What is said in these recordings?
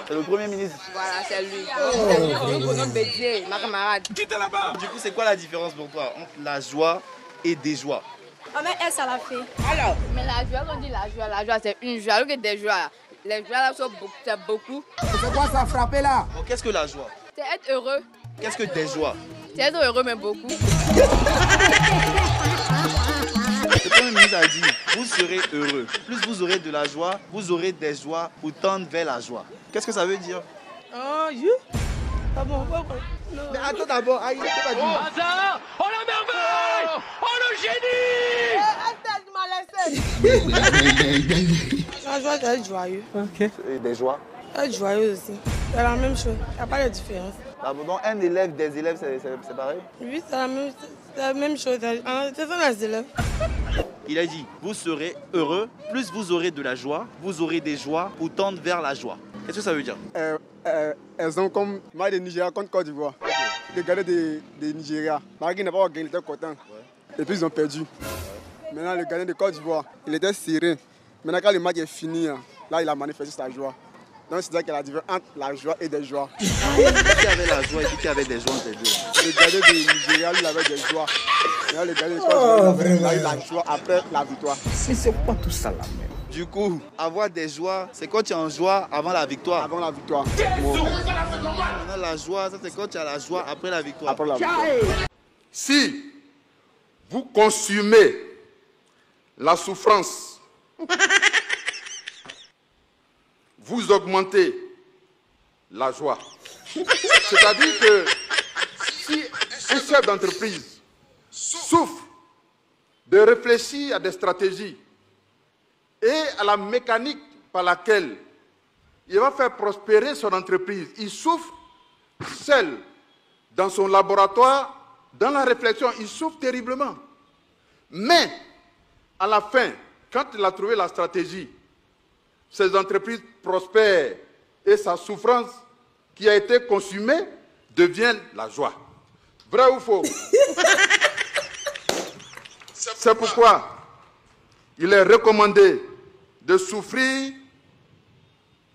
C'est le Premier ministre. Voilà, c'est lui. Ma camarade. Du coup, c'est quoi la différence pour toi entre la joie et des joies? Mais elle, ça l'a fait. Alors, mais la joie, on dit la joie c'est une joie, alors que des joies. Les joies là sont beaucoup, c'est beaucoup. C'est quoi ça frappé là? Bon, qu'est-ce que la joie? C'est être heureux. Qu'est-ce que des joies? C'est être heureux, mais beaucoup. Le Premier ministre a dit, vous serez heureux. Plus vous aurez de la joie, vous aurez des joies pour tendre vers la joie. Qu'est-ce que ça veut dire? Ah bon, mais attends d'abord, il n'était pas dit. Oh hasard! Oh la merveille! Oh le génie! La joie, c'est être joyeux. Et des joies? Être joyeux aussi. C'est la même chose. Il n'y a pas de différence. Ah bon, donc un élève, des élèves, c'est pareil? Oui, c'est la même chose. C'est ça les élèves. Il a dit, vous serez heureux, plus vous aurez de la joie, vous aurez des joies pour tendre vers la joie. Qu'est-ce que ça veut dire? Elles ont comme match de Nigeria contre Côte d'Ivoire. Les gars de Nigeria. Marquis n'a pas gagné, il était content. Et puis ils ont perdu. Maintenant, le gardien de Côte d'Ivoire, il était serein. Maintenant, quand le match est fini, là, il a manifesté sa joie. Donc, c'est-à-dire qu'il y a la différence entre la joie et des joies. Qui avait la joie et qui avait des joies entre les deux? Le gardien de Nigeria, lui, il avait des joies. Maintenant, le gardien de Côte d'Ivoire, il a eu la joie après la victoire. C'est pas tout ça là même. Du coup, avoir des joies, c'est quand tu es en joie avant la victoire. Avant la victoire. Maintenant, la joie, ça c'est quand tu as la joie après la victoire. Après la victoire. Si vous consumez la souffrance, vous augmentez la joie. C'est-à-dire que si un chef d'entreprise souffre de réfléchir à des stratégies et à la mécanique par laquelle il va faire prospérer son entreprise, il souffre seul dans son laboratoire, dans la réflexion, il souffre terriblement. Mais à la fin, quand il a trouvé la stratégie, ces entreprises prospèrent et sa souffrance qui a été consumée devient la joie. Vrai ou faux? C'est pourquoi il est recommandé de souffrir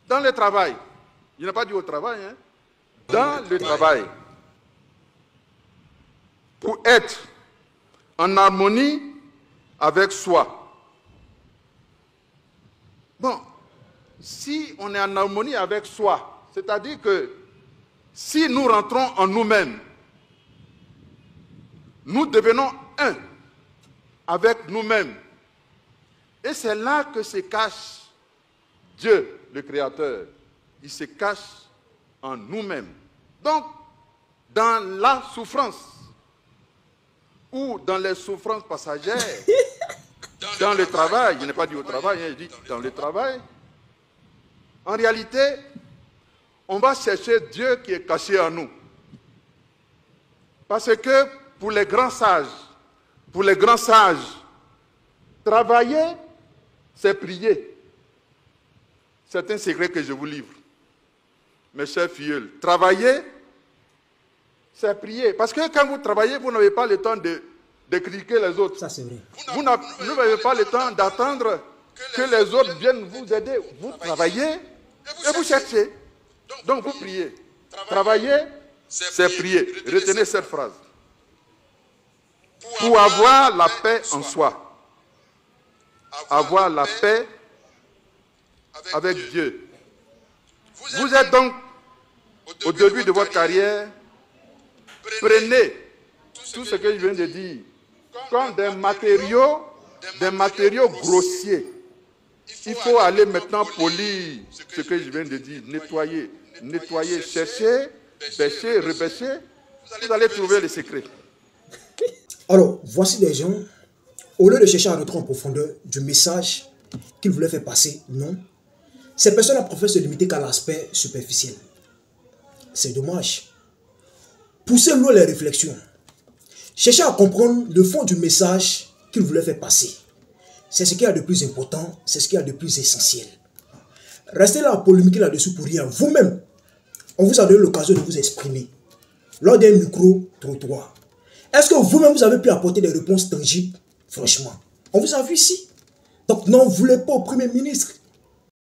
dans le travail. Il n'a pas dit au travail, hein? Dans le travail. Pour être en harmonie avec soi. Bon, si on est en harmonie avec soi, c'est-à-dire que si nous rentrons en nous-mêmes, nous devenons un avec nous-mêmes. Et c'est là que se cache Dieu, le Créateur. Il se cache en nous-mêmes. Donc, dans la souffrance, ou dans les souffrances passagères, dans le travail, je n'ai pas dit au travail, je dis dans le travail, en réalité, on va chercher Dieu qui est caché en nous. Parce que pour les grands sages, travailler, c'est prier. C'est un secret que je vous livre. Mes chers filleuls, travailler, c'est prier. Parce que quand vous travaillez, vous n'avez pas le temps de critiquer les autres. Ça, c'est vrai. Vous n'avez pas le temps d'attendre que les autres viennent vous aider. Vous travaillez et vous cherchez. Donc vous priez. Travailler, c'est prier. Retenez cette phrase. Pour avoir la paix en soi. Avoir la paix avec Dieu. Vous êtes donc au début de votre carrière. Prenez tout ce que je viens de dire comme des matériaux grossiers. Il faut aller maintenant polir ce que je viens de dire, nettoyer, chercher, bêcher, repêcher. Vous allez trouver le secret. Alors, voici des gens, au lieu de chercher à rentrer en profondeur du message qu'ils voulaient faire passer, non. Ces personnes ont préféré se limiter qu'à l'aspect superficiel. C'est dommage. Poussez loin les réflexions. Cherchez à comprendre le fond du message qu'il voulait faire passer. C'est ce qu'il y a de plus important, c'est ce qu'il y a de plus essentiel. Restez là à polémiquer là-dessus pour rien. Vous-même, on vous a donné l'occasion de vous exprimer lors d'un micro-trottoir. Est-ce que vous-même, vous avez pu apporter des réponses tangibles? Franchement, on vous a vu ici. Donc n'en voulez pas au Premier ministre.